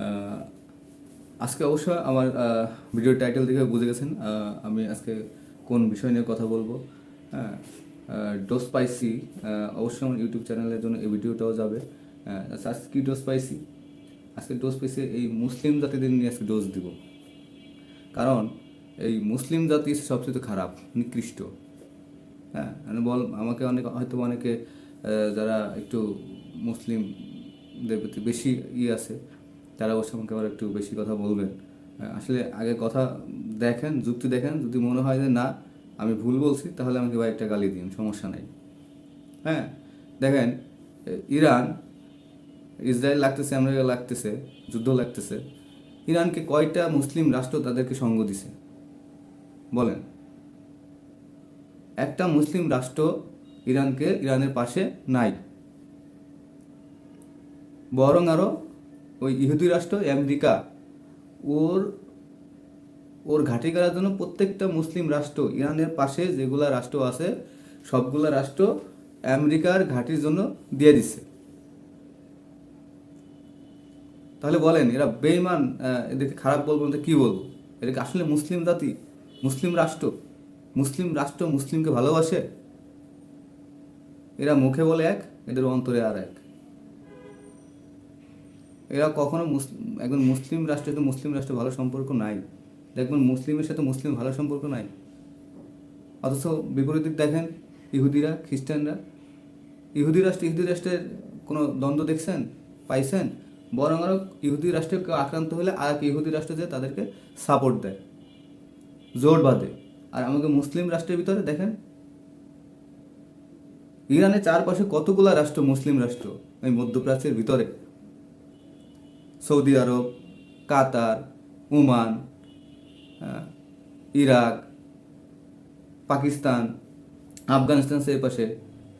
আহ, আজকে অবশ্য আমার ভিডিওর টাইটেল দেখে বুঝে গেছেন আমি আজকে কোন বিষয় নিয়ে কথা বলবো। হ্যাঁ, ডোজ স্পাইসি অবশ্যই আমার ইউটিউব চ্যানেলের জন্য এই ভিডিওটাও যাবে। আজকে কি ডোজ স্পাইসি, আজকে ডোজ স্পাইসি এই মুসলিম জাতিদের নিয়ে আজকে ডোজ দিব। কারণ এই মুসলিম জাতি সবচেয়ে খারাপ, নিকৃষ্ট। হ্যাঁ, মানে আমাকে হয়তো অনেকে যারা একটু মুসলিমদের প্রতি বেশি আছে, তারা অবশ্য আমাকে আবার একটু বেশি কথা বলবেন। আসলে আগে কথা দেখেন, যুক্তি দেখেন, যদি মনে হয় যে না আমি ভুল বলছি তাহলে আমাকে ভাই একটা গালি দিন, সমস্যা নাই। হ্যাঁ, দেখেন, ইরান ইসরায়েল লাগতেছে, আমেরিকা লাগতেছে, যুদ্ধ লাগতেছে, ইরানকে কয়টা মুসলিম রাষ্ট্র তাদেরকে সঙ্গ দিছে বলেন? একটা মুসলিম রাষ্ট্র ইরানের পাশে নাই। বরং আরও ওই ইহুদি রাষ্ট্র আমেরিকা ওর ওর ঘাঁটি করার জন্য প্রত্যেকটা মুসলিম রাষ্ট্র, ইরানের পাশে যেগুলা রাষ্ট্র আছে সবগুলা রাষ্ট্র আমেরিকার ঘাঁটির জন্য দিয়ে দিচ্ছে। তাহলে বলেন এরা বেঈমান, এদেরকে খারাপ বলবো না তো কী বলবো? এদেরকে আসলে মুসলিম জাতি, মুসলিম রাষ্ট্র, মুসলিমকে ভালোবাসে? এরা মুখে বলে এক, এদের অন্তরে আর এক। এরা কখনো একজন মুসলিম রাষ্ট্রের সাথে মুসলিম রাষ্ট্রের ভালো সম্পর্ক নাই, দেখবেন মুসলিমের সাথে মুসলিম ভালো সম্পর্ক নাই। অথচ বিপরীত দিক দেখেন, ইহুদিরা, খ্রিস্টানরা, ইহুদি রাষ্ট্রের কোনো দ্বন্দ্ব দেখছেন, পাইছেন? বরং আরও ইহুদি রাষ্ট্রে কেউ আক্রান্ত হলে আর এক ইহুদি রাষ্ট্র যে তাদেরকে সাপোর্ট দেয়, জোট বাঁধে। আর আমাকে মুসলিম রাষ্ট্রের ভিতরে দেখেন, ইরানের চারপাশে কতগুলা রাষ্ট্র মুসলিম রাষ্ট্র, এই মধ্যপ্রাচ্যের ভিতরে সৌদি আরব, কাতার, ওমান, ইরাক, পাকিস্তান, আফগানিস্তান সেই পাশে।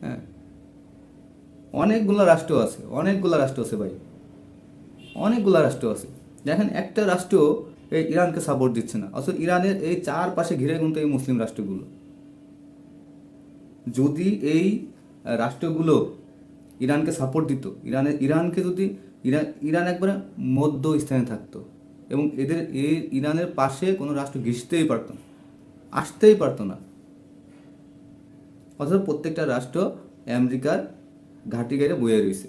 হ্যাঁ, অনেকগুলো রাষ্ট্র আছে ভাই, অনেকগুলো রাষ্ট্র আছে। দেখেন একটা রাষ্ট্র এই ইরানকে সাপোর্ট দিচ্ছে না, অথচ ইরানের এই চারপাশে ঘিরে কিন্তু এই মুসলিম রাষ্ট্রগুলো। যদি এই রাষ্ট্রগুলো ইরানকে সাপোর্ট দিত, ইরানকে যদি ইরান একবারে মধ্য স্থানে থাকতো এবং ইরানের পাশে কোনো রাষ্ট্র ঘিসতেই পারতো না, আসতেই পারতো না। অথচ প্রত্যেকটা রাষ্ট্র আমেরিকার ঘাঁটি গাড়ি বয়ে রয়েছে।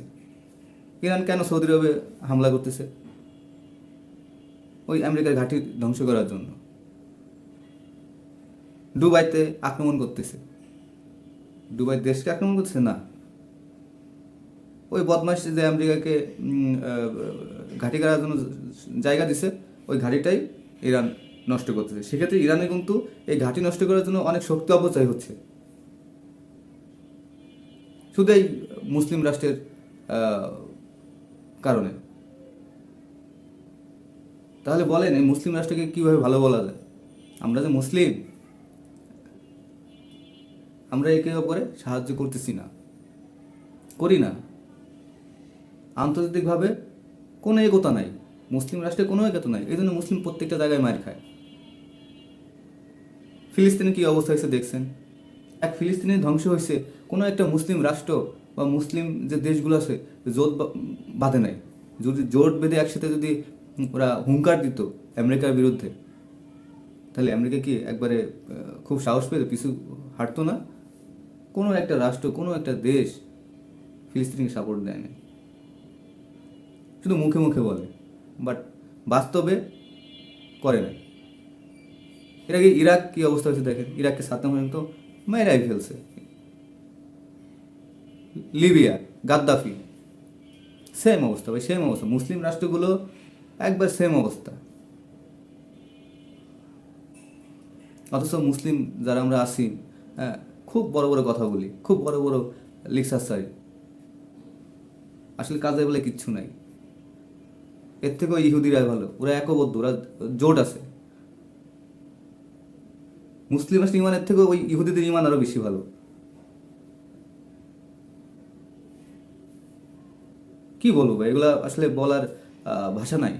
ইরান কেন সৌদি আরবে হামলা করতেছে? ওই আমেরিকার ঘাঁটি ধ্বংস করার জন্য। দুবাইতে আক্রমণ করতেছে, দুবাই দেশকে আক্রমণ করতেছে না, ওই বদমাশ যে আমেরিকাকে ঘাঁটি করার জন্য জায়গা দিছে, ওই ঘাঁটিটাই ইরান নষ্ট করতেছে। সেক্ষেত্রে ইরানে কিন্তু এই ঘাঁটি নষ্ট করার জন্য অনেক শক্তি অপচয় হচ্ছে, শুধু এই মুসলিম রাষ্ট্রের কারণে। তাহলে বলেন এই মুসলিম রাষ্ট্রকে কীভাবে ভালো বলা যায়? আমরা যে মুসলিম, আমরা একে অপরে সাহায্য করতেছি না, করি না। আন্তর্জাতিকভাবে কোনো একতা নাই, মুসলিম রাষ্ট্রে কোনো একতা নাই, এই জন্য মুসলিম প্রত্যেকটা জায়গায় মার খায়। ফিলিস্তিনে কী অবস্থা হয়েছে দেখছেন? এক ফিলিস্তিনে ধ্বংস হয়েছে, কোনো একটা মুসলিম রাষ্ট্র বা মুসলিম যে দেশগুলো আছে জোট বাঁধে নাই। যদি জোট বেঁধে একসাথে যদি ওরা হুঙ্কার দিত আমেরিকার বিরুদ্ধে, তাহলে আমেরিকা কি একবারে খুব সাহস পেয়ে পিছু হাঁটতো না? কোনো একটা রাষ্ট্র, কোনো একটা দেশ ফিলিস্তিনিকে সাপোর্ট দেয় না, শুধু মুখে মুখে বলে, বাট বাস্তবে করে না। এর আগে ইরাক কী অবস্থা হয়েছে দেখেন, ইরাককে সাদ্দাম হোসেন তো মেরাই ফেলছে। লিবিয়া, গাদ্দাফি, সেম অবস্থা ভাই, সেম অবস্থা। মুসলিম রাষ্ট্রগুলো একবার সেম অবস্থা। অথচ মুসলিম যারা আমরা আছি, হ্যাঁ, খুব বড় বড় কথা বলি, খুব বড় বড় লেকচার চাই, আসলে কাজে বলে কিচ্ছু নাই। এর থেকেও ইহুদিরা ভালো, ওরা একবদ্ধ, ওরা জোট আছে। মুসলিম রাষ্ট্র ইমানের থেকেও ওই ইহুদিদের ইমান আরও বেশি ভালো। কি বলবো ভাই, এগুলা আসলে বলার ভাষা নাই।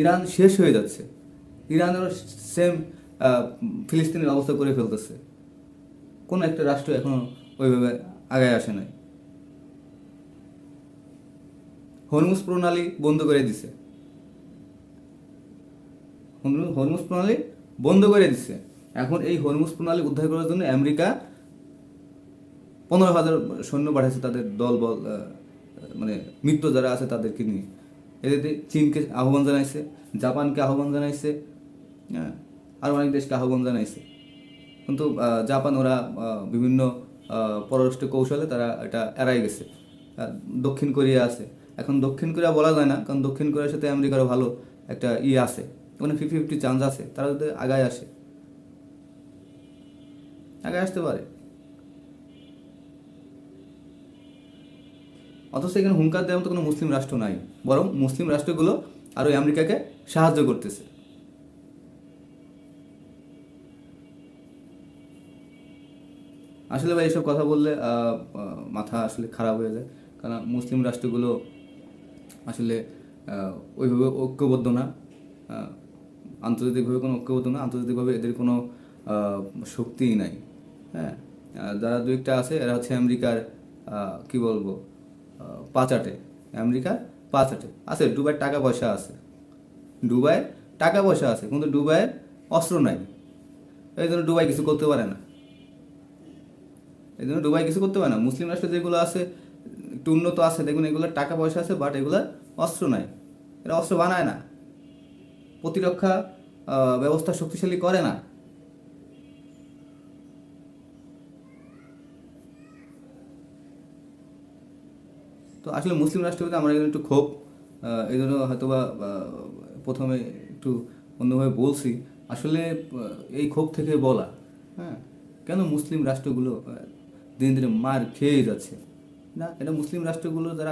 ইরান শেষ হয়ে যাচ্ছে, ইরানেরও সেম ফিলিস্তিনের অবস্থা করে ফেলতেছে। কোনো একটা রাষ্ট্র এখনো ওইভাবে আগায় আসে নাই। হরমুজ প্রণালী বন্ধ করে দিছে, হরমুজ প্রণালী বন্ধ করে দিছে। এখন এই হরমুজ প্রণালী উদ্ধার করার জন্য আমেরিকা 15,000 সৈন্য পাঠাইছে, তাদের দল বল মানে মিত্র যারা আছে তাদেরকে নিয়ে। এদের চীনকে আহ্বান জানাইছে, জাপানকে আহ্বান জানাইছে, হ্যাঁ, আর অনেক দেশকে আহ্বান জানাইছে। কিন্তু জাপান ওরা বিভিন্ন পররাষ্ট্র কৌশলে তারা এটা এড়াই গেছে। দক্ষিণ কোরিয়া আছে, এখন দক্ষিণ কোরিয়া বলা যায় না, কারণ দক্ষিণ কোরিয়ার সাথে আমেরিকারও ভালো একটা আছে, ওখানে 50-50 চান্স আছে, তারা যদি আগায় আসে, আগায় আসতে পারে। অথচ এখানে হুঙ্কার দেওয়ার মতো কোনো মুসলিম রাষ্ট্র নাই, বরং মুসলিম রাষ্ট্রগুলো আরও আমেরিকাকে সাহায্য করতেছে। আসলে ভাই এইসব কথা বললে মাথা আসলে খারাপ হয়ে যায়, কারণ মুসলিম রাষ্ট্রগুলো আসলে ওইভাবে ঐক্যবদ্ধ না, আন্তর্জাতিকভাবে কোনো ঐক্যবদ্ধ না, আন্তর্জাতিকভাবে এদের কোনো শক্তিই নাই। হ্যাঁ, যারা দু একটা আছে এরা হচ্ছে আমেরিকার কি বলবো পাচাটে, আমেরিকার পাচাটে আছে। দুবাইয়ের টাকা পয়সা আছে, দুবাইয়ের টাকা পয়সা আছে, কিন্তু দুবাইয়ের অস্ত্র নাই, এই জন্য দুবাই কিছু করতে পারে না, এই জন্য দুবাই কিছু করতে পারে না। মুসলিম রাষ্ট্র যেগুলো আছে একটু উন্নত আছে, দেখুন এগুলোর টাকা পয়সা আছে, বাট এগুলোর অস্ত্র নাই, এরা অস্ত্র বানায় না, প্রতিরক্ষা ব্যবস্থা শক্তিশালী করে না। তো আসলে মুসলিম রাষ্ট্রপতি আমার এখানে একটু ক্ষোভ, এই জন্য হয়তো বা প্রথমে একটু অন্যভাবে বলছি। আসলে এই ক্ষোভ থেকে বলা, হ্যাঁ, কেন মুসলিম রাষ্ট্রগুলো দিন দিনে মার খেয়েই যাচ্ছে না, এটা মুসলিম রাষ্ট্রগুলো যারা